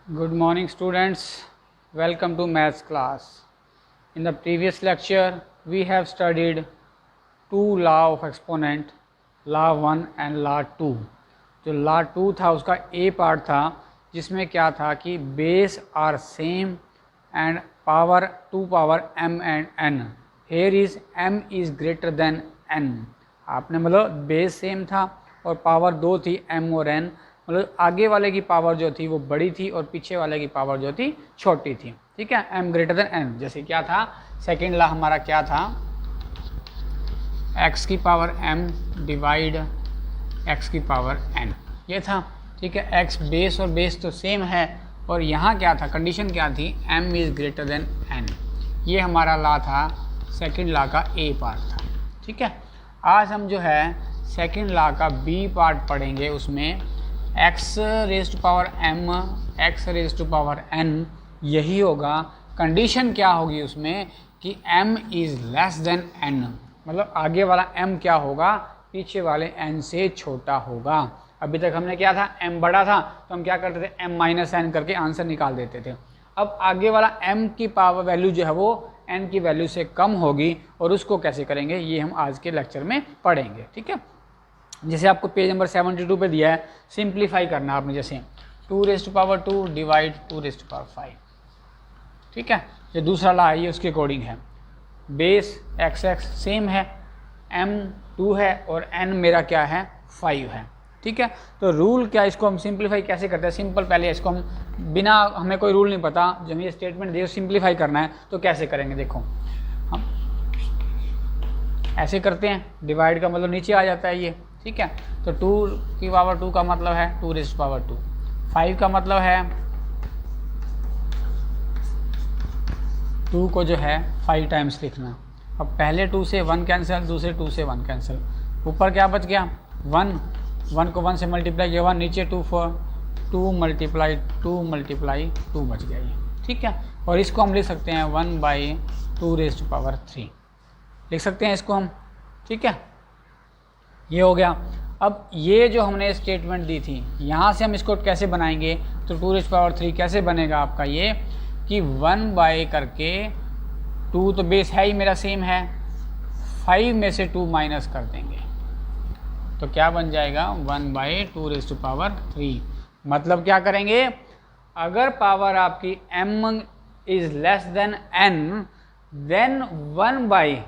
Good morning students, welcome to maths class. In the previous lecture we have studied two law of exponent, law 1 and law 2. जो law 2 था उसका A part था जिसमें क्या था कि base are same and power 2 power m and n. Here is m is greater than n. आपने मतलब base same था और पावर 2 थी m और n, मतलब आगे वाले की पावर जो थी वो बड़ी थी और पीछे वाले की पावर जो थी छोटी थी। ठीक है, m ग्रेटर देन n। जैसे क्या था, सेकेंड लॉ हमारा क्या था, x की पावर m डिवाइड x की पावर n, ये था। ठीक है, x बेस और बेस तो सेम है और यहाँ क्या था, कंडीशन क्या थी, m is greater than n। ये हमारा लॉ था, सेकेंड लॉ का a पार्ट था। ठीक है, आज हम जो है सेकेंड लॉ का b पार्ट पढ़ेंगे। उसमें x raise to power m, x raise to power n यही होगा। कंडीशन क्या होगी उसमें कि m is less than n, मतलब आगे वाला m क्या होगा, पीछे वाले n से छोटा होगा। अभी तक हमने क्या था, m बड़ा था तो हम क्या करते थे, m माइनस n करके आंसर निकाल देते थे। अब आगे वाला m की पावर वैल्यू जो है वो n की वैल्यू से कम होगी और उसको कैसे करेंगे ये हम आज के लेक्चर में पढ़ेंगे। ठीक है, जैसे आपको पेज नंबर 72 पे दिया है, सिंप्लीफाई करना आपने, जैसे 2 raise to power 2 divide 2 raise to power 5। ठीक है, ये दूसरा लॉ है, ये उसके अकॉर्डिंग है। बेस एक्स एक्स सेम है, m 2 है और n मेरा क्या है, 5 है। ठीक है, तो रूल क्या, इसको हम सिंप्लीफाई कैसे करते हैं, सिंपल। पहले इसको हम बिना, हमें कोई रूल नहीं पता, जब ये स्टेटमेंट दिए सिंप्लीफाई करना है तो कैसे करेंगे, देखो हम ऐसे करते हैं, डिवाइड का मतलब नीचे आ जाता है ये। ठीक है, तो 2 की पावर 2 का मतलब है 2 रेज़ टू पावर 2, 5 का मतलब है 2 को जो है 5 टाइम्स लिखना। अब पहले 2 से 1 कैंसिल, दूसरे 2 से 1 कैंसिल, ऊपर क्या बच गया 1 को 1 से मल्टीप्लाई किया 1, नीचे 2 4 2 मल्टीप्लाई 2 बच गया ये। ठीक है, और इसको हम लिख सकते हैं 1/2 रेज़ टू पावर 3 लिख सकते हैं इसको हम। ठीक है, ये हो गया। अब ये जो हमने स्टेटमेंट दी थी, यहाँ से हम इसको कैसे बनाएंगे, तो 2 रेज़ टू पावर 3 कैसे बनेगा आपका ये, कि 1 बाय करके 2 तो बेस है ही मेरा सेम है, 5 में से 2 माइनस कर देंगे तो क्या बन जाएगा 1/2 रेज़ टू पावर 3। मतलब क्या करेंगे, अगर पावर आपकी m is less than n then 1/,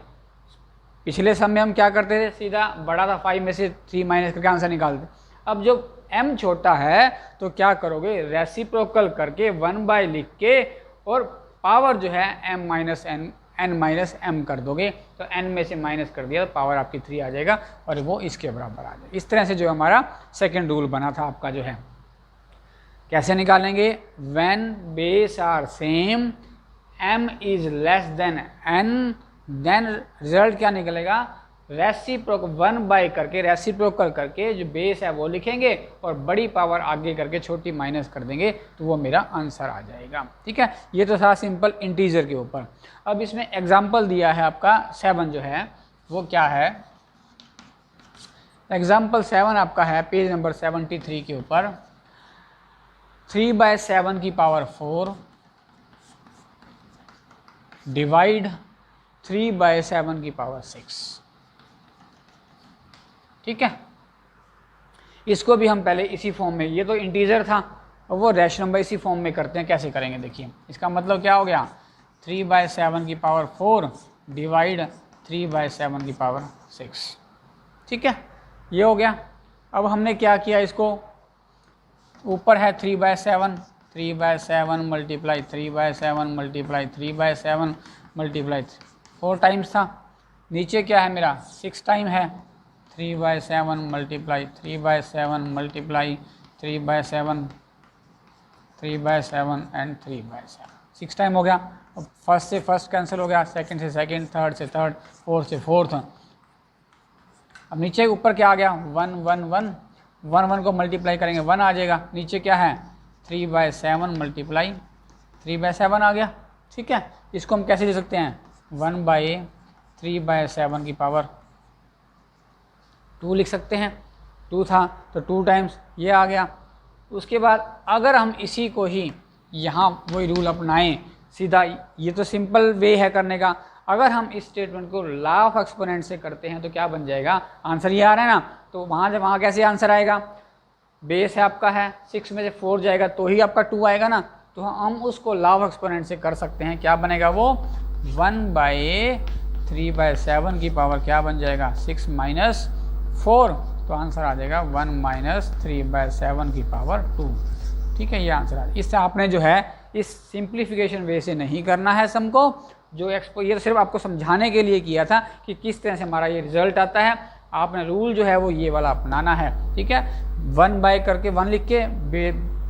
पिछले समय हम क्या करते थे, सीधा बड़ा था 5 में से 3 माइनस करके आंसर निकालते। अब जो m छोटा है तो क्या करोगे, रेसिप्रोकल करके 1/, लिख के और पावर जो है m minus n minus m कर दोगे, तो n में से माइनस कर दिया तो पावर आपकी 3 आ जाएगा और वो इसके बराबर आ जाएगा। इस तरह से जो हमारा सेकेंड रूल बना था आपका, जो है कैसे निकालेंगे, when base are same m is less than n, then result क्या निकलेगा, रेसिप्रोकल 1/, करके रेसिप्रोकल करके जो बेस है वो लिखेंगे और बड़ी पावर आगे करके छोटी माइनस कर देंगे तो वो मेरा आंसर आ जाएगा। ठीक है, ये तो था सिंपल इंटीजर के ऊपर। अब इसमें एग्जांपल दिया है आपका 7, जो है वो क्या है, एग्जांपल 7 आपका है पेज नंबर 73 के ऊपर। 3/7 की पावर 4 डिवाइड 3/7 की पावर 6। ठीक है, इसको भी हम पहले इसी फॉर्म में, ये तो इंटीजर था और वो रैशनल नंबर, इसी फॉर्म में करते हैं। कैसे करेंगे देखिए, इसका मतलब क्या हो गया, 3/7 की पावर 4 डिवाइड 3/7 की पावर 6। ठीक है, ये हो गया। अब हमने क्या किया, इसको ऊपर है 3/7 मल्टीप्लाई 3/7 मल्टीप्लाई 3/7 मल्टीप्लाई 4 टाइम्स था, नीचे क्या है मेरा 6 टाइम है, 3/7 मल्टीप्लाई 3/7 मल्टीप्लाई 3/7 एंड 3/7, 6 टाइम हो गया। अब फर्स्ट से फर्स्ट कैंसिल हो गया, सेकंड से सेकंड, थर्ड से थर्ड, फोर्थ से फोर्थ। अब नीचे ऊपर क्या आ गया, 1 को मल्टीप्लाई करेंगे 1 आ जाएगा, नीचे क्या है 3/7 मल्टीप्लाई 3/7 आ गया। ठीक है, इसको हम कैसे लिख सकते हैं, 1/3/7 की पावर 2 लिख सकते हैं। 2 था तो 2 टाइम्स ये आ गया। उसके बाद अगर हम इसी को ही यहाँ वही रूल अपनाएं सीधा। ये तो सिंपल वे है करने का। अगर हम इस स्टेटमेंट को लॉ ऑफ एक्सपोनेंट से करते हैं तो क्या बन जाएगा, आंसर ये आ रहा है ना, तो वहाँ कैसे आंसर आएगा, बेस है आपका है 6 में से 4 जाएगा तो ही आपका 2 आएगा ना, तो हम उसको लॉ ऑफ एक्सपोनेंट से कर सकते हैं। क्या बनेगा वो 1/3/7 की पावर क्या बन जाएगा 6 माइनस 4, तो आंसर आ जाएगा 1 - 3/7 की पावर 2। ठीक है, ये आंसर आ जाएगा। इससे आपने जो है इस सिंप्लीफिकेशन वे से नहीं करना है सम को, जो ये सिर्फ आपको समझाने के लिए किया था कि किस तरह से हमारा ये रिजल्ट आता है। आपने रूल जो है वो ये वाला अपनाना है। ठीक है, 1 बाय करके 1 लिख के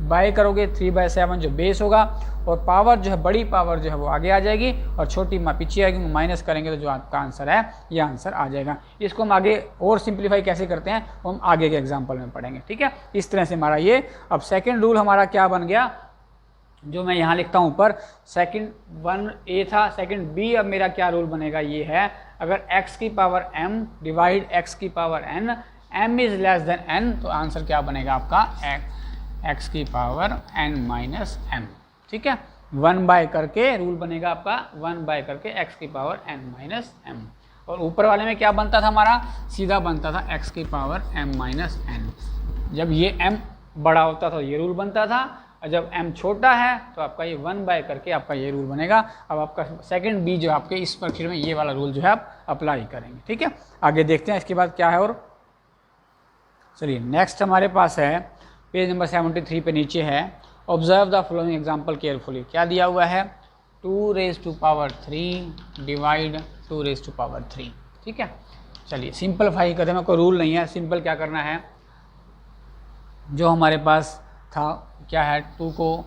बाय करोगे 3/7 जो बेस होगा, और पावर जो है बड़ी पावर जो है वो आगे आ जाएगी और छोटी पीछे आएगी, माइनस करेंगे तो जो आपका आंसर है ये आंसर आ जाएगा। इसको हम आगे और सिंप्लीफाई कैसे करते हैं वो हम आगे के एग्जाम्पल में पढ़ेंगे। ठीक है, इस तरह से हमारा ये अब सेकेंड रूल हमारा क्या बन गया, जो मैं यहाँ लिखता हूँ ऊपर, सेकंड 1a था, सेकंड b, अब मेरा क्या रूल बनेगा ये है, अगर x की पावर m डिवाइड x की power n, m is less than n, तो आंसर क्या बनेगा आपका x की पावर n माइनस m। ठीक है, 1 बाय करके रूल बनेगा आपका 1 बाय करके x की पावर n माइनस m, और ऊपर वाले में क्या बनता था हमारा, सीधा बनता था x की पावर m माइनस n। जब ये m बड़ा होता था ये रूल बनता था, और जब m छोटा है तो आपका ये 1 बाय करके आपका ये रूल बनेगा। अब आपका सेकंड b जो आपके इस परीक्षण में ये वाला रूल जो है आप अप्लाई करेंगे। ठीक है, आगे देखते हैं इसके बाद क्या है। और चलिए नेक्स्ट हमारे पास है पेज नंबर 73 पे नीचे है, observe the following example carefully. क्या दिया हुआ है, 2⁻³ डिवाइड 2⁻3। ठीक है, चलिए सिंपलीफाई करते हैं, कोई रूल नहीं है, सिंपल क्या करना है, जो हमारे पास था क्या है, 2 को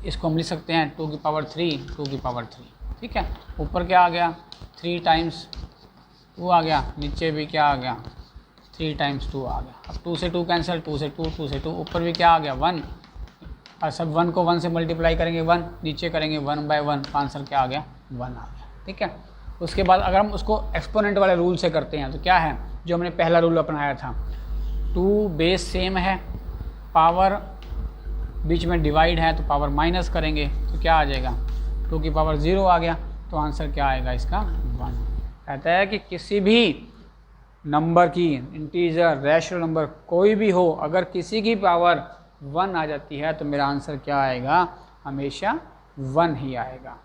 इसको हम लिख सकते हैं 2⁻3 2⁻3। ठीक है, ऊपर क्या आ गया 3 टाइम्स 2 आ गया, नीचे भी क्या आ गया 3 टाइम्स 2 आ गया। अब 2 से 2 कैंसिल, 2 से 2 2 से 2, ऊपर भी क्या आ गया 1, और सब 1 को 1 से मल्टीप्लाई करेंगे 1, नीचे करेंगे 1/1, आंसर क्या आ गया 1 आ गया। ठीक है, उसके बाद अगर हम उसको एक्सपोनेंट वाले रूल से करते हैं तो क्या है, जो हमने पहला रूल अपनाया था, 2 बेस सेम है, पावर बीच में डिवाइड है तो पावर माइनस करेंगे तो क्या आ जाएगा 2 की पावर 0 आ गया, तो आंसर क्या आएगा इसका 1। कहता है कि किसी भी नंबर की, इंटीजर रैशनल नंबर कोई भी हो, अगर किसी की पावर 1 आ जाती है तो मेरा आंसर क्या आएगा, हमेशा 1 ही आएगा।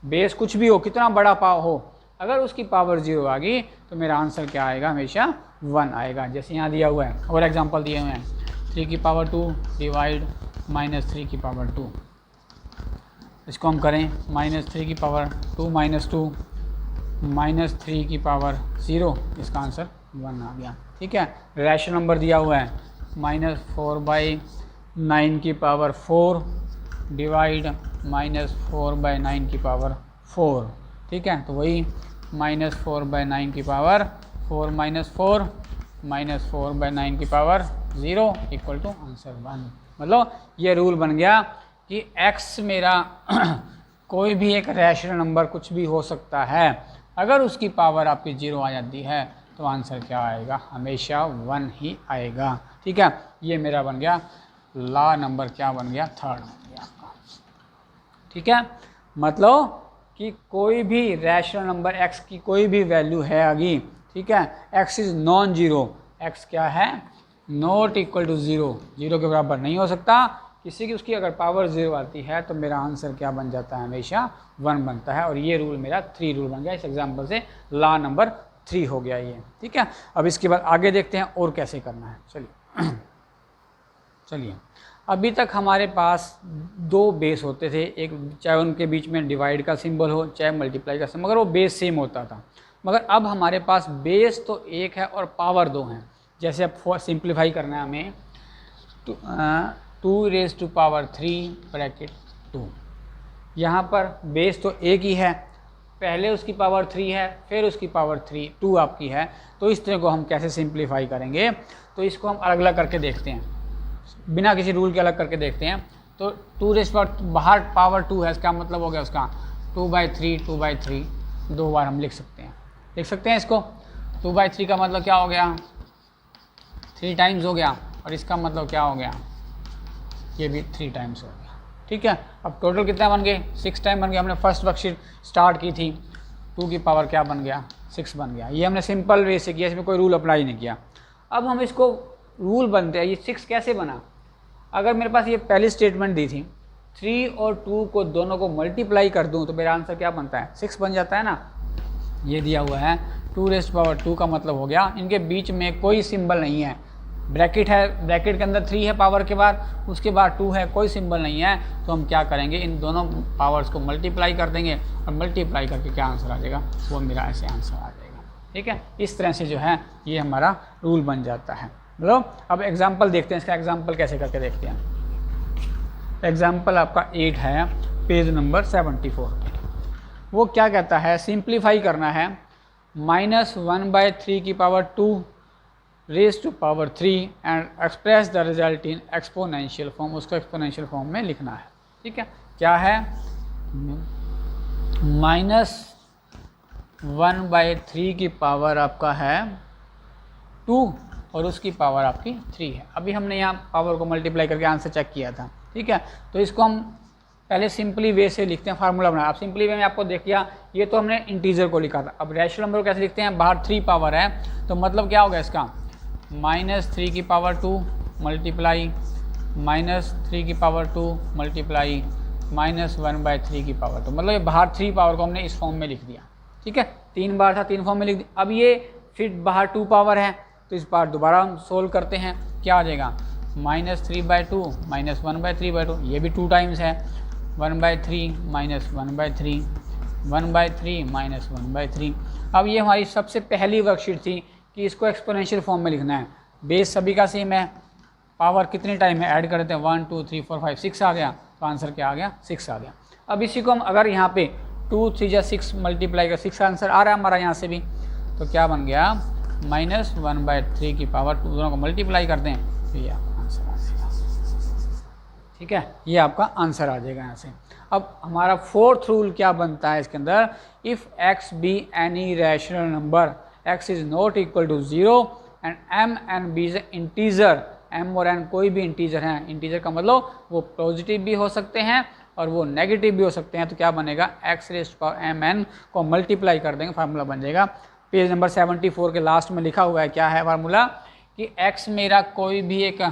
बेस कुछ भी हो, कितना बड़ा पाव हो, अगर उसकी पावर 0 आ गई तो मेरा आंसर क्या आएगा, हमेशा 1 आएगा। जैसे यहाँ दिया हुआ है और एग्जांपल दिए हुए हैं, 3 की पावर 2 डिवाइड -3 की पावर 2, इसको हम करें -3 की पावर 2 -2 -3 की पावर 0, इसका आंसर 1 आ गया। ठीक है, रैशनल नंबर दिया हुआ है -4/9 की पावर 4 डिवाइड -4/9 की पावर 4। ठीक है, तो वही -4/9 की पावर 4 -4 -4/9 की पावर 0 इक्वल टू आंसर 1। मतलब ये रूल बन गया कि x मेरा कोई भी एक रैशनल नंबर कुछ भी हो सकता है, अगर उसकी पावर आपकी 0 आ जाती है तो आंसर क्या आएगा, हमेशा 1 ही आएगा। ठीक है, ये मेरा बन गया लॉ नंबर, क्या बन गया, थर्ड बन गया आपका। ठीक है, मतलब कि कोई भी रैशनल नंबर x की कोई भी वैल्यू है आगे, ठीक है, x is non zero, x क्या है, नॉट इक्वल टू 0, 0 के बराबर नहीं हो सकता। किसी की उसकी अगर पावर 0 आती है तो मेरा आंसर क्या बन जाता है, हमेशा 1 बनता है। और ये रूल मेरा 3 रूल बन गया, इस एग्जाम्पल से लॉ नंबर 3 हो गया ये। ठीक है, अब इसके बाद आगे देखते हैं और कैसे करना है। चलिए अभी तक हमारे पास 2 बेस होते थे, एक चाहे उनके बीच में डिवाइड का सिंबल हो चाहे मल्टीप्लाई का सिंबल, मगर वो बेस सेम होता था। मगर अब हमारे पास बेस तो एक है और पावर 2 हैं। जैसे अब सिंप्लीफाई करना है हमें, 2⁻³ ब्रैकेट 2, यहाँ पर बेस तो एक ही है, पहले उसकी पावर 3 है, फिर उसकी पावर 2 आपकी है। तो इस तरह को हम कैसे सिंप्लीफाई करेंगे, तो इसको हम अलग अलग करके देखते हैं, बिना किसी रूल के अलग करके देखते हैं। तो 2 बाहर पावर 2 है, इसका मतलब हो गया उसका 2/3 2 बार हम लिख सकते हैं इसको। 2/3 का मतलब क्या हो गया, 3 टाइम्स हो गया, और इसका मतलब क्या हो गया, ये भी 3 टाइम्स हो गया। ठीक है। अब टोटल कितना बन गए, 6 टाइम बन गया। हमने फर्स्ट वर्कशीट स्टार्ट की थी, 2 की पावर क्या बन गया, 6 बन गया। ये हमने सिंपल वे से किया, इसमें कोई रूल अप्लाई नहीं किया। अब हम इसको रूल बनते हैं, ये 6 कैसे बना। अगर मेरे पास ये पहली स्टेटमेंट दी थी, 3 और 2 को दोनों को मल्टीप्लाई कर दूं तो मेरा आंसर क्या बनता है, 6 बन जाता है ना। ये दिया हुआ है 2⁻², का मतलब हो गया इनके बीच में कोई सिंबल नहीं है, ब्रैकेट है, ब्रैकेट के अंदर 3 है पावर के बाद, उसके बाद 2 है, कोई सिंबल नहीं है। तो हम क्या करेंगे, इन दोनों पावर्स को मल्टीप्लाई कर देंगे और मल्टीप्लाई करके क्या आंसर आ जाएगा, वो मेरा ऐसे आंसर आ जाएगा। ठीक है, इस तरह से जो है ये हमारा रूल बन जाता है। मतलब अब एग्जाम्पल देखते हैं, इसका एग्जाम्पल कैसे करके देखते हैं। एग्जाम्पल आपका 8 है, पेज नंबर 74। वो क्या कहता है, सिंप्लीफाई करना है, -1/3 की power 2 raise to power 3 and express the result in exponential form. उसको एक्सपोनेंशियल फॉर्म में लिखना है। ठीक है, क्या है, -1/3 की पावर आपका है 2 और उसकी पावर आपकी 3 है। अभी हमने यहाँ पावर को मल्टीप्लाई करके आंसर चेक किया था। ठीक है, तो इसको हम पहले सिंपली वे से लिखते हैं, फार्मूला बनाया। अब सिंपली वे में आपको देख लिया, ये तो हमने इंटीजर को लिखा था। अब रैशनल नंबर को कैसे लिखते हैं, बाहर 3 पावर है, तो मतलब क्या होगा इसका, -3 की पावर 2 मल्टीप्लाई -3 की पावर 2 मल्टीप्लाई -1/3 की पावर 2, मतलब ये बाहर 3 पावर को हमने इस फॉर्म में लिख दिया। ठीक है, 3 बार था, 3 फॉर्म में लिख दिया। अब ये फिर बाहर 2 पावर है, तो इस बार दोबारा हम सोल्व करते हैं, क्या आ जाएगा, -3/2 -1/3/2, ये भी 2 टाइम्स है, 1/3 -1/3 1/3 -1/3। अब ये हमारी सबसे पहली वर्कशीट थी कि इसको एक्सपोनेंशियल फॉर्म में लिखना है। बेस सभी का सेम है, पावर कितने टाइम है ऐड करते हैं, 1 2 3 4 5 6 आ गया, तो आंसर क्या आ गया, 6 आ गया। अब इसी को हम अगर यहाँ पे 2 3 या 6 मल्टीप्लाई कर, 6 आंसर आ रहा है हमारा यहाँ से भी, तो क्या बन गया, -1/3 की पावर 2, दोनों को मल्टीप्लाई करते हैं, तो ये आपका आंसर आ जाएगा। ठीक है, ये आपका आंसर आ जाएगा यहाँ से। अब हमारा 4th रूल क्या बनता है इसके अंदर, if x be any rational number, x is not equal to 0 and m and b is integer, m और n कोई भी इंटीजर हैं, इंटीजर का मतलब वो पॉजिटिव भी हो सकते हैं और वो नेगेटिव भी हो सकते हैं, तो क्या बनेगा, x⁻m(n) को मल्टीप्लाई कर देंगे, फार्मूला बन जाएगा। पेज नंबर 74 के लास्ट में लिखा हुआ है, क्या है फार्मूला, कि x मेरा कोई भी एक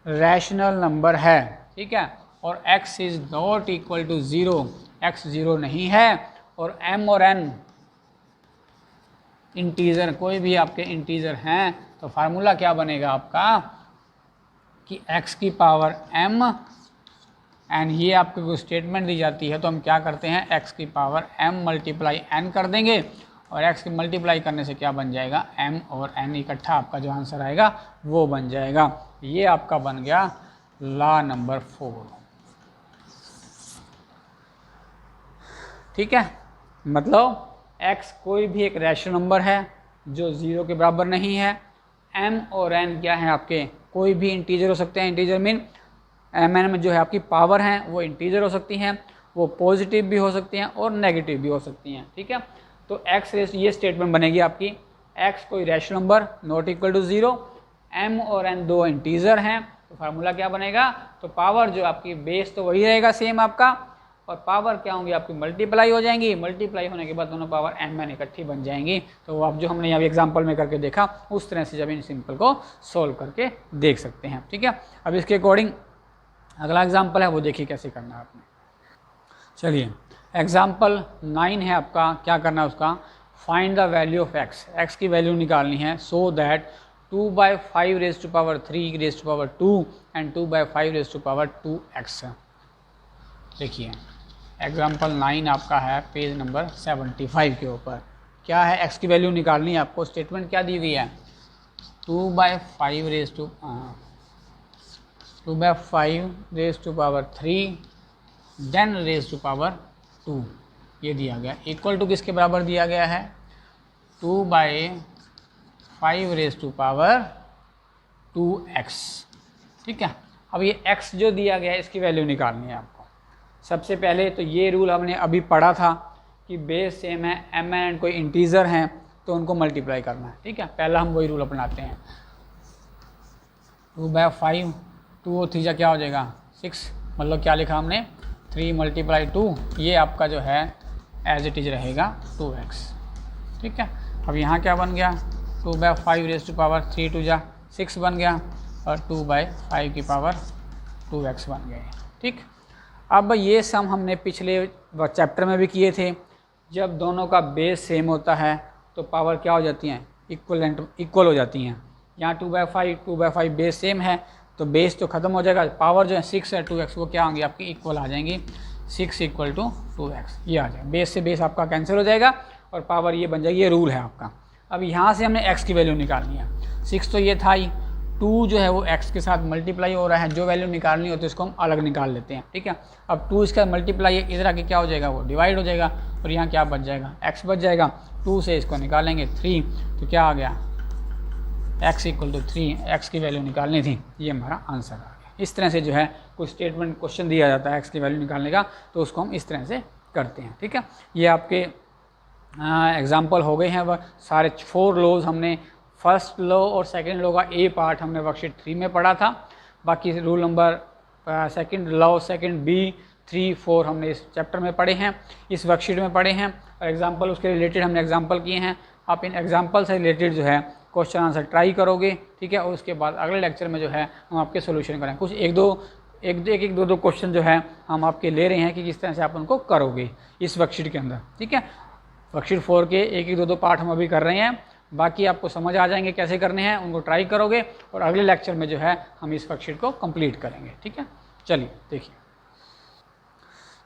रैशनल नंबर है, ठीक है, और x is not equal to 0, x 0 नहीं है, और m और n इंटीजर, कोई भी आपके इंटीजर हैं, तो फार्मूला क्या बनेगा आपका, कि x की पावर m एंड ये आपको कोई स्टेटमेंट दी जाती है, तो हम क्या करते हैं, x की पावर m मल्टीप्लाई n कर देंगे, और x की मल्टीप्लाई करने से क्या बन जाएगा, m और n इकट्ठा आपका जो आंसर आएगा वो बन जाएगा। ये आपका बन गया लॉ नंबर 4। ठीक है, मतलब x कोई भी एक रैशनल नंबर है जो 0 के बराबर नहीं है, m और n क्या है आपके, कोई भी इंटीजर हो सकते हैं, इंटीजर मीन m n में जो है आपकी पावर हैं वो इंटीजर हो सकती हैं, वो पॉजिटिव भी हो सकती हैं और नेगेटिव भी हो सकती हैं। ठीक है, तो x ये स्टेटमेंट बनेगी आपकी, x कोई rational number not equal to 0, m और n दो इंटीजर हैं, तो फार्मूला क्या बनेगा, तो पावर जो आपकी बेस तो वही रहेगा सेम आपका, और पावर क्या होंगी आपकी, मल्टीप्लाई हो जाएंगी, मल्टीप्लाई होने के बाद दोनों पावर m n इकट्ठी बन जाएंगी। तो आप जो हमने यहाँ एग्जांपल में करके देखा उस तरह से जब इन सिंपल को सोल्व करके देख सकते हैं। ठीक है, अब इसके अकॉर्डिंग अगला एग्जाम्पल है, वो देखिए कैसे करना है आपने। चलिए, एग्जाम्पल 9 है आपका, क्या करना है उसका, find the value of x की वैल्यू निकालनी है, सो दैट 2/5⁻³ एंड 2/5⁻²x। देखिए एग्जाम्पल 9 आपका है पेज नंबर 75 के ऊपर, क्या है, x की वैल्यू निकालनी है आपको। स्टेटमेंट क्या दी हुई है, 2/5⁻³ देन ⁻², ये दिया गया, इक्वल टू किसके बराबर दिया गया है, 2/5⁻²x। ठीक है, अब ये x जो दिया गया है इसकी वैल्यू निकालनी है आपको। सबसे पहले तो ये रूल हमने अभी पढ़ा था कि बेस सेम है, m एंड कोई इंटीजर हैं तो उनको मल्टीप्लाई करना है। ठीक है, पहला हम वही रूल अपनाते हैं, 2/5, 2 और 3 क्या हो जाएगा, 6, मतलब क्या लिखा हमने 3 × 2, ये आपका जो है एज इट इज़ रहेगा 2x। ठीक है, अब यहाँ क्या बन गया 2/5 3 × 6 बन गया और 2/5 की पावर 2x बन गए। ठीक, अब ये सम हमने पिछले चैप्टर में भी किए थे। जब दोनों का बेस सेम होता है तो पावर क्या हो जाती हैं, इक्वल हो जाती हैं। यहाँ 2/5 बेस सेम है तो बेस तो ख़त्म हो जाएगा, पावर जो है 6 है 2x वो क्या होंगी आपकी इक्वल आ जाएंगी, 6 = 2x ये आ जाएगा। बेस से बेस आपका कैंसिल हो जाएगा और पावर ये बन जाएगी, ये रूल है आपका। अब यहाँ से हमने x की वैल्यू निकालनी है। 6 तो ये था ही, 2 जो है वो x के साथ मल्टीप्लाई हो रहा है, जो वैल्यू निकालनी होती है उसको हम अलग निकाल लेते हैं। ठीक है, अब 2 इसका मल्टीप्लाई है, इधर आके क्या हो जाएगा वो डिवाइड हो जाएगा और यहाँ क्या बच जाएगा x बच जाएगा। 2 से इसको निकालेंगे 3 तो क्या आ गया x = 3, x की वैल्यू निकालनी थी, ये हमारा आंसर आ गया। इस तरह से जो है कुछ स्टेटमेंट क्वेश्चन दिया जाता है x की वैल्यू निकालने का, तो उसको हम इस तरह से करते हैं। ठीक है, ये आपके एग्जाम्पल हो गए हैं। वह सारे 4 लॉज हमने फर्स्ट लॉ और सेकंड लॉ का ए पार्ट हमने वर्कशीट 3 में पढ़ा था। बाकी rule number second law, second B, 3, 4 हमने इस चैप्टर में पढ़े हैं, इस वर्कशीट में पढ़े हैं और एग्जाम्पल उसके रिलेटेड हमने एग्जाम्पल किए हैं। आप इन एग्जाम्पल से रिलेटेड जो है क्वेश्चन आंसर ट्राई करोगे। ठीक है, और उसके बाद अगले लेक्चर में जो है हम आपके सोल्यूशन करेंगे। कुछ एक दो क्वेश्चन जो है हम आपके ले रहे हैं कि किस तरह से आप उनको करोगे इस वर्कशीट के अंदर। ठीक है, वर्कशीट 4 के एक दो पार्ट हम अभी कर रहे हैं, बाकी आपको समझ आ जाएंगे कैसे करने हैं, उनको ट्राई करोगे और अगले लेक्चर में जो है हम इस वर्कशीट को कंप्लीट करेंगे। ठीक है, चलिए देखिए,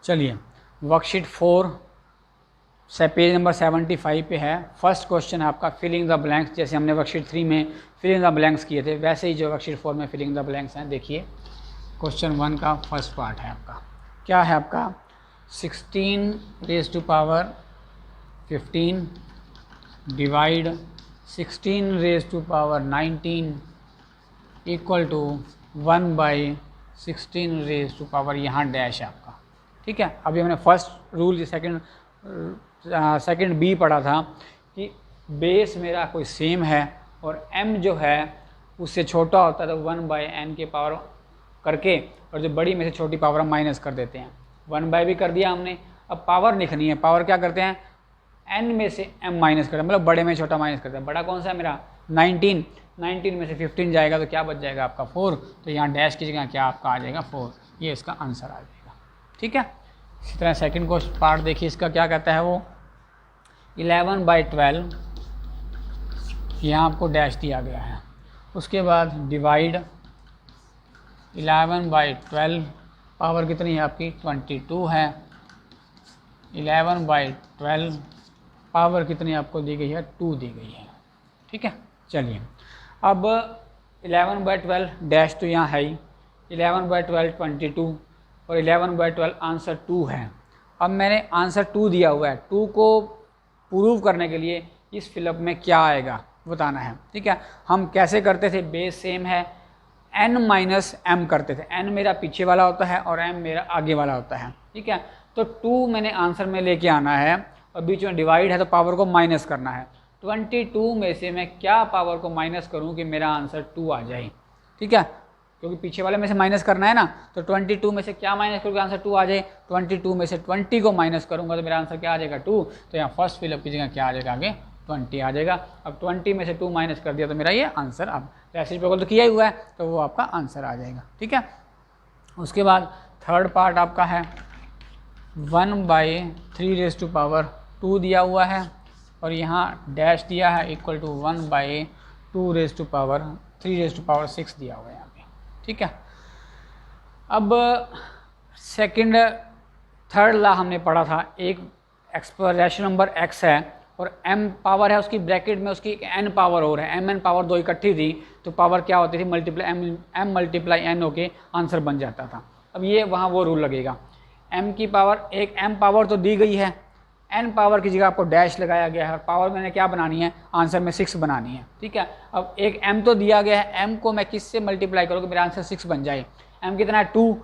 चलिए वर्कशीट 4 से पेज नंबर 75 पे है। फर्स्ट क्वेश्चन है आपका फिलिंग द ब्लैंक्स। जैसे हमने वर्कशीट 3 में फिलिंग द ब्लैंक्स किए थे वैसे ही जो वर्कशीट 4 में फिलिंग द ब्लैंक्स हैं। देखिए क्वेश्चन 1 का फर्स्ट पार्ट है आपका, क्या है आपका 16⁻15 डिवाइड 16⁻19 इक्वल टू 1/16 यहाँ डैश है आपका। ठीक है, अभी हमने फर्स्ट रूल सेकंड बी पढ़ा था कि बेस मेरा कोई सेम है और m जो है उससे छोटा होता है तो 1/n के पावर करके और जो बड़ी में से छोटी पावर हम माइनस कर देते हैं। 1/ भी कर दिया हमने। अब पावर लिखनी है, पावर क्या करते हैं n में से m माइनस करते हैं, मतलब बड़े में छोटा माइनस करते हैं। बड़ा कौन सा है मेरा 19 में से 15 जाएगा तो क्या बच जाएगा आपका 4, तो यहाँ डैश की जगह क्या आपका आ जाएगा 4, ये इसका आंसर आ जाएगा। ठीक है, इसी तरह सेकंड क्वेश्चन पार्ट देखिए, इसका क्या कहता है वो 11/12 यहाँ आपको डैश दिया गया है। उसके बाद डिवाइड 11/12 पावर कितनी है आपकी 22 है। 11/12 पावर कितनी आपको दी गई है 2 दी गई है। ठीक है, चलिए अब 11/12 डैश तो यहाँ है ही, 11/12 22 और 11/12 आंसर 2 है। अब मैंने आंसर 2 दिया हुआ है, 2 को प्रूव करने के लिए इस फिलअप में क्या आएगा बताना है। ठीक है, हम कैसे करते थे, बेस सेम है n - m करते थे। n मेरा पीछे वाला होता है और m मेरा आगे वाला होता है। ठीक है, तो 2 मैंने आंसर में लेके आना है और बीच में डिवाइड है तो पावर को माइनस करना है। 22 में से मैं क्या पावर को माइनस करूं कि मेरा आंसर 2 आ जाए। ठीक है, क्योंकि पीछे वाले में से माइनस करना है ना, तो 22 में से क्या माइनस करूँगा आंसर 2 आ जाए। 22 में से 20 को माइनस करूँगा तो मेरा आंसर क्या आ जाएगा 2, तो यहाँ फर्स्ट फिलअप की जगह क्या आ जाएगा आगे 20 आ जाएगा। अब 20 में से 2 माइनस कर दिया तो मेरा ये आंसर, अब रेसिप्रोकल तो किया ही हुआ है तो वो आपका आंसर आ जाएगा। ठीक है, उसके बाद थर्ड पार्ट आपका है 1/3² दिया हुआ है और यहाँ डैश दिया है इक्वल टू 1/2⁻3⁻6 दिया हुआ है यहाँ पे। ठीक है, अब थर्ड ला हमने पढ़ा था, एक एक्सप्रेशन नंबर x है और m पावर है उसकी, ब्रैकेट में उसकी n पावर और है, mn पावर 2 इकट्ठी थी तो पावर क्या होती थी मल्टीप्लाई m मल्टीप्लाई n होके आंसर बन जाता था। अब ये वहाँ वो रूल लगेगा, m की पावर, एक m पावर तो दी गई है, n पावर की जगह आपको डैश लगाया गया है और पावर मैंने क्या बनानी है आंसर में 6 बनानी है। ठीक है, अब एक m तो दिया गया है, m को मैं किससे मल्टीप्लाई करूँ कि मेरा आंसर 6 बन जाए। m कितना है 2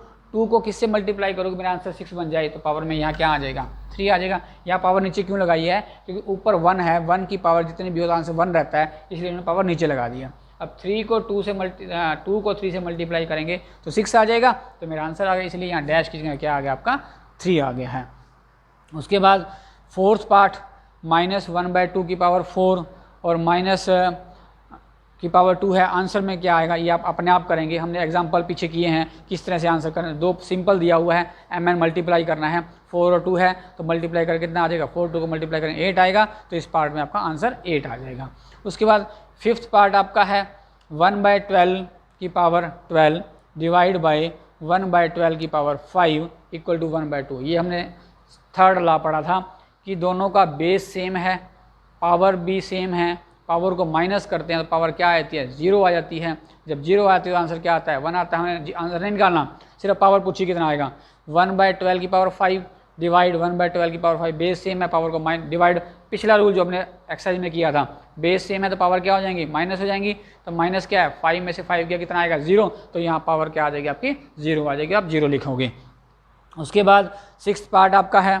को किससे मल्टीप्लाई करोगे मेरा आंसर 6 बन जाए, तो पावर में यहाँ क्या आ जाएगा 3 आ जाएगा। यहाँ पावर नीचे क्यों लगाई है, क्योंकि ऊपर 1 है, 1 की पावर जितनी भी हो तो आंसर 1 रहता है, इसलिए मैंने पावर नीचे लगा दिया। अब 3 को 2 को 3 से मल्टीप्लाई करेंगे तो 6 आ जाएगा, तो मेरा आंसर आ गया, इसलिए यहाँ डैश की जगह क्या आ गया आपका 3 आ गया है। उसके बाद फोर्थ पार्ट -1/2 की पावर 4 और माइनस की पावर 2 है। आंसर में क्या आएगा ये आप अपने आप करेंगे, हमने एग्जांपल पीछे किए हैं किस तरह से आंसर करें। दो सिंपल दिया हुआ है, mn मल्टीप्लाई करना है, 4 और 2 है तो मल्टीप्लाई करके कितना आ जाएगा, 4 2 को मल्टीप्लाई करें 8 आएगा, तो इस पार्ट में आपका आंसर 8 आ जाएगा। उसके बाद फिफ्थ पार्ट आपका है 1/12 की पावर 12 डिवाइड बाई 1/12 की पावर 5 इक्वल टू 1/2। ये हमने थर्ड लॉ पढ़ा था कि दोनों का बेस सेम है, पावर भी सेम है, पावर को माइनस करते हैं तो पावर क्या आती है, 0 आ जाती है। जब 0 आती है तो आंसर क्या आता है, 1 आता है। हमें आंसर नहीं निकालना, सिर्फ पावर पूछिए कितना आएगा। 1/12 की पावर 5 डिवाइड 1/12 की पावर 5, बेस सेम है, पावर को डिवाइड, पिछला रूल जो हमने एक्सरसाइज में किया था, बेस सेम है तो पावर क्या हो जाएंगी, माइनस हो जाएंगी। तो माइनस क्या है, 5 में से 5 गया कितना आएगा, 0, तो यहाँ पावर क्या आ जाएगी आपकी 0 आ जाएगी, आप 0 लिखोगे। उसके बाद सिक्स्थ पार्ट आपका है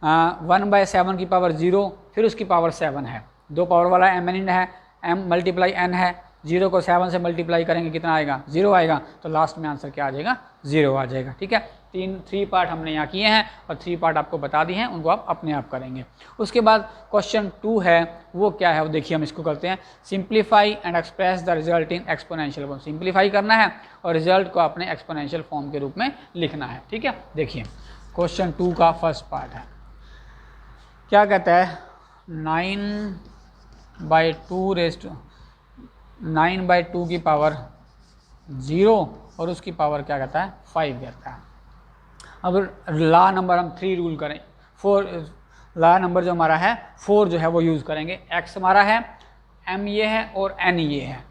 1/7 की पावर 0, फिर उसकी पावर 7 है, दो पावर वाला mn है, m मल्टीप्लाई n है, 0 को 7 से मल्टीप्लाई करेंगे कितना आएगा, 0 आएगा, तो लास्ट में आंसर क्या आ जाएगा, 0 आ जाएगा। ठीक है, 3 पार्ट हमने यहाँ किए हैं और 3 पार्ट आपको बता दिए हैं, उनको आप अपने आप करेंगे। उसके बाद क्वेश्चन 2 है, वो क्या है वो देखिए, हम इसको करते हैं, simplify and express the result in exponential form. Simplify करना है और रिजल्ट को अपने एक्सपोनेंशियल फॉर्म के रूप में लिखना है। ठीक है, देखिए क्वेश्चन 2 का फर्स्ट पार्ट है, क्या कहता है, 9/2 की पावर 0 और उसकी पावर क्या कहता है, 5 कहता है। अब ला नंबर हम 3 रूल करें, 4 ला नंबर जो हमारा है 4 जो है वो यूज़ करेंगे। x हमारा है, m ये है और n ये है,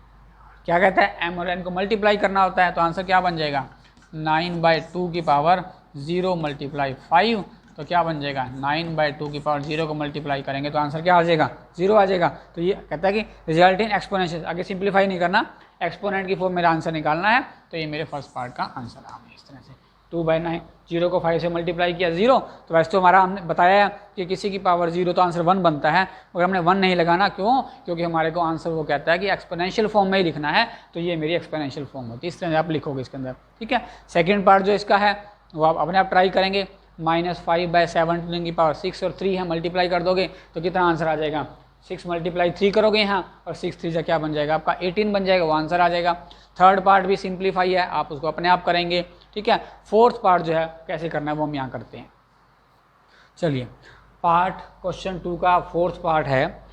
क्या कहता है, m और n को मल्टीप्लाई करना होता है, तो आंसर क्या बन जाएगा, 9/2 की पावर 0 मल्टीप्लाई 5, तो क्या बन जाएगा, 9/2 की पावर 0 को मल्टीप्लाई करेंगे तो आंसर क्या आ जाएगा, 0 आ जाएगा। तो ये कहता है कि रिजल्ट इन एक्सपोनेंशियल, आगे सिंप्लीफाई नहीं करना, एक्सपोनेंट की फॉर्म मेरा आंसर निकालना है, तो ये मेरे फर्स्ट पार्ट का आंसर आ गया। इस तरह से 2/9, 0 को 5 से मल्टीप्लाई किया 0, तो वैसे तो हमारा हमने बताया कि किसी की पावर 0 तो आंसर 1 बनता है, मगर हमने 1 नहीं लगाना, क्यों, क्योंकि हमारे को आंसर वो कहता है कि एक्सपोनेंशियल फॉर्म में ही लिखना है, तो ये मेरी एक्सपोनेंशियल फॉर्म होती है, इस तरह से आप लिखोगे इसके अंदर। ठीक है, सेकेंड पार्ट जो इसका है वो आप अपने आप ट्राई करेंगे, -5/7 की पावर 6 और 3 है, मल्टीप्लाई कर दोगे तो कितना आंसर आ जाएगा, 6 मल्टीप्लाई 3 करोगे यहाँ और 6 3 से क्या बन जाएगा आपका 18 बन जाएगा, वो आंसर आ जाएगा। थर्ड पार्ट भी सिंप्लीफाई है, आप उसको अपने आप करेंगे। ठीक है, फोर्थ पार्ट जो है कैसे करना है वो हम यहाँ करते हैं। चलिए, पार्ट क्वेश्चन 2 का फोर्थ पार्ट है,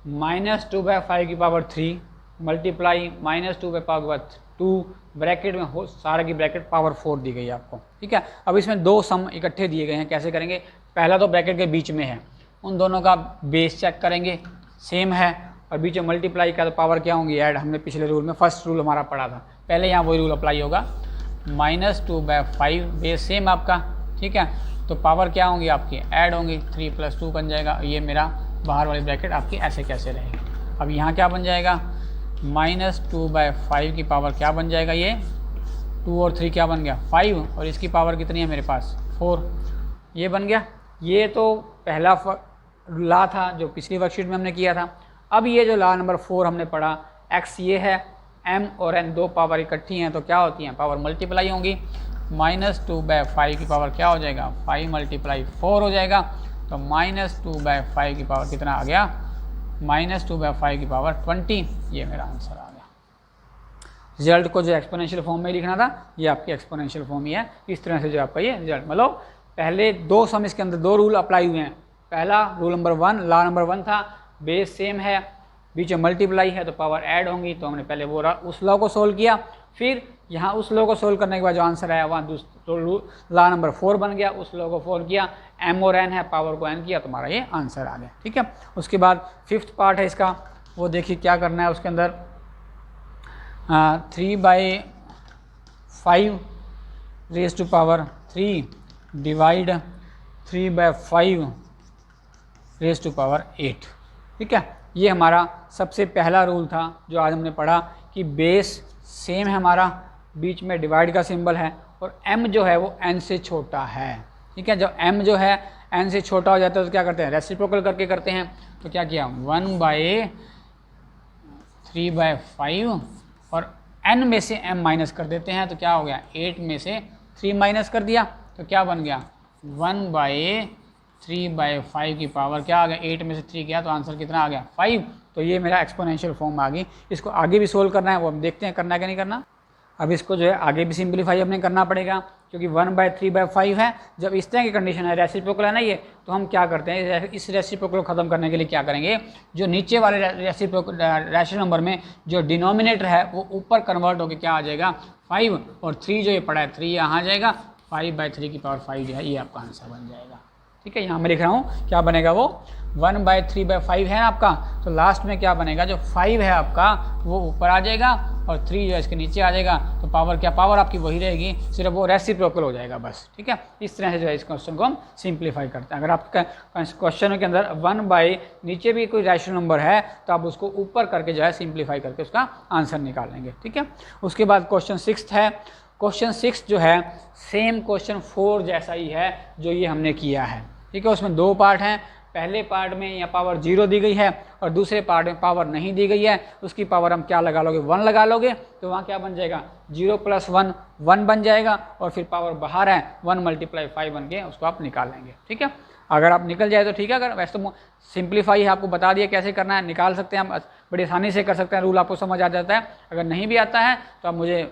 -2/5 की पावर 3 मल्टीप्लाई -2/2 ब्रैकेट में हो, सारा की ब्रैकेट पावर 4 दी गई है आपको। ठीक है, अब इसमें दो सम इकट्ठे दिए गए हैं, कैसे करेंगे, पहला तो ब्रैकेट के बीच में है, उन दोनों का बेस चेक करेंगे, सेम है, और बीच में मल्टीप्लाई का तो पावर क्या होंगी, ऐड, हमने पिछले रूल में फर्स्ट रूल हमारा पढ़ा था, पहले यहाँ वही रूल अप्लाई होगा, -2/5 बेस सेम आपका। ठीक है, तो पावर क्या होंगी आपकी, ऐड होंगी, 3 + 2 बन जाएगा, ये मेरा बाहर वाली ब्रैकेट आपकी ऐसे कैसे रहेगी। अब यहाँ क्या बन जाएगा, -2/5 की पावर क्या बन जाएगा, ये 2 और 3 क्या बन गया 5, और इसकी पावर कितनी है मेरे पास 4, ये बन गया। ये तो पहला ला था जो पिछली वर्कशीट में हमने किया था। अब ये जो ला नंबर 4 हमने पढ़ा, x ये है, m और n दो पावर इकट्ठी हैं तो क्या होती हैं, पावर मल्टीप्लाई होंगी। -2/5 की पावर क्या हो जाएगा, 5 × 4 हो जाएगा, तो -2/5 की पावर कितना आ गया, -2/5 की पावर 20, ये मेरा आंसर आ गया। रिजल्ट को जो एक्सपोनेंशियल फॉर्म में लिखना था, ये आपकी एक्सपोनेंशियल फॉर्म ही है, इस तरह से जो आपका ये रिजल्ट, मतलब पहले दो सम इसके अंदर दो रूल अप्लाई हुए हैं। पहला रूल नंबर 1, ला नंबर 1 था, बेस सेम है, बीच में मल्टीप्लाई है तो पावर ऐड होंगी, तो हमने पहले वो उस लॉ को सोल्व किया, फिर यहाँ उस लॉ को सोल्व करने के बाद जो आंसर आया वहाँ ला नंबर 4 बन गया, उस लॉ को सोल्व किया, m और n है, पावर को n किया, तो हमारा ये आंसर आ गया। ठीक है, उसके बाद फिफ्थ पार्ट है इसका, वो देखिए क्या करना है, उसके अंदर 3/5 raise to power 3 divide 3/5 raise to power 8। ठीक है, ये हमारा सबसे पहला रूल था जो आज हमने पढ़ा कि बेस सेम है हमारा, बीच में डिवाइड का सिंबल है, और m जो है वो n से छोटा है। ठीक है, जब m जो है n से छोटा हो जाता है तो क्या करते हैं, रेसिप्रोकल करके करते हैं, तो क्या किया, 1/3 3/5 और n में से m माइनस कर देते हैं तो क्या हो गया 8 में से 3 माइनस कर दिया तो क्या बन गया 1/3/5 की पावर क्या आ गया 8 में से 3 गया तो आंसर कितना आ गया 5। तो ये मेरा एक्सपोनेंशियल फॉर्म आ गई। इसको आगे भी सोल्व करना है, वो हम देखते हैं करना है कि नहीं करना। अब इसको जो है आगे भी सिंप्लीफाई अपने करना पड़ेगा क्योंकि 1/3/5 है। जब इस तरह की कंडीशन है रेसिप्रोकल है ना ये, तो हम क्या करते हैं इस रेसिप्रोकल को ख़त्म करने के लिए क्या करेंगे, जो नीचे वाले रैशनल नंबर में जो डिनोमिनेटर है वो ऊपर कन्वर्ट होकर क्या आ जाएगा 5 और 3 जो ये पड़ा है 3 यहाँ आ जाएगा 5/3 की पावर 5 जो है ये आपका आंसर बन जाएगा। ठीक है, यहाँ मैं लिख रहा हूँ क्या बनेगा वो 1/3/5 है ना आपका, तो लास्ट में क्या बनेगा जो 5 है आपका वो ऊपर आ जाएगा और 3 जो है इसके नीचे आ जाएगा। तो पावर क्या पावर आपकी वही रहेगी, सिर्फ वो रेसिप्रोकल हो जाएगा बस। ठीक है, इस तरह से जो है इस क्वेश्चन को हम सिंप्लीफाई करते हैं। अगर आपका क्वेश्चन के अंदर 1/ नीचे भी कोई रैशनल नंबर है तो आप उसको ऊपर करके जो है सिंप्लीफाई करके उसका आंसर निकालेंगे। ठीक है, उसके बाद क्वेश्चन 6 है। क्वेश्चन 6 जो है सेम क्वेश्चन 4 जैसा ही है जो ये हमने किया है। ठीक है, उसमें 2 पार्ट हैं। पहले पार्ट में यहाँ पावर 0 दी गई है और दूसरे पार्ट में पावर नहीं दी गई है। उसकी पावर हम क्या लगा लोगे 1 लगा लोगे तो वहाँ क्या बन जाएगा 0 + 1 1 बन जाएगा और फिर पावर बाहर है 1 × 5 बन के उसको आप निकालेंगे। ठीक है, अगर आप निकल जाए तो ठीक है, अगर वैसे तो सिंप्लीफाई है आपको बता दिया कैसे करना है, निकाल सकते हैं हम बड़ी आसानी से कर सकते हैं, रूल आपको समझ आ जाता है। अगर नहीं भी आता है तो आप मुझे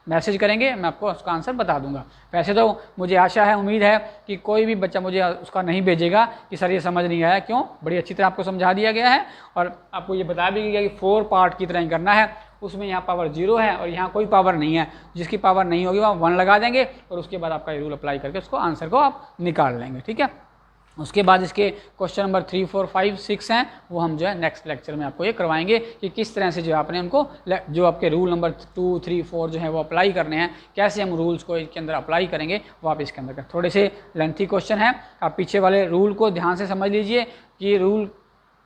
मैसेज करेंगे, मैं आपको उसका आंसर बता दूंगा। वैसे तो मुझे आशा है, उम्मीद है कि कोई भी बच्चा मुझे उसका नहीं भेजेगा कि सर ये समझ नहीं आया। क्यों, बड़ी अच्छी तरह आपको समझा दिया गया है और आपको ये बता भी गया कि 4 पार्ट की तरह ही करना है। उसमें यहाँ पावर 0 है और यहाँ कोई पावर नहीं है, जिसकी पावर नहीं होगी वहाँ 1 लगा देंगे और उसके बाद आपका ये रूल अप्लाई करके उसको आंसर को आप निकाल लेंगे। ठीक है, उसके बाद इसके क्वेश्चन नंबर 3, 4, 5, 6 हैं, वो हम जो है नेक्स्ट लेक्चर में आपको ये करवाएंगे कि किस तरह से जो आपने उनको जो आपके रूल नंबर 2, 3, 4 जो है वो अप्लाई करने हैं, कैसे हम रूल्स को इसके अंदर अप्लाई करेंगे वो आप इसके अंदर थोड़े से लेंथी क्वेश्चन है। आप पीछे वाले रूल को ध्यान से समझ लीजिए कि रूल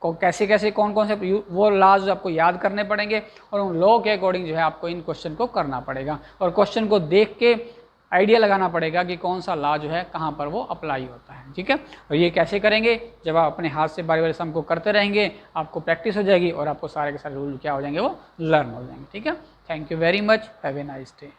को कैसे कैसे कौन कौन से वो लॉज आपको याद करने पड़ेंगे और उन लॉ के अकॉर्डिंग जो है आपको इन क्वेश्चन को करना पड़ेगा और क्वेश्चन को देख के आइडिया लगाना पड़ेगा कि कौन सा लॉ जो है कहाँ पर वो अप्लाई होता है। ठीक है, और ये कैसे करेंगे, जब आप अपने हाथ से बारी बारी सम को करते रहेंगे आपको प्रैक्टिस हो जाएगी और आपको सारे के सारे रूल क्या हो जाएंगे वो लर्न हो जाएंगे। ठीक है, thank you very much, have a nice day.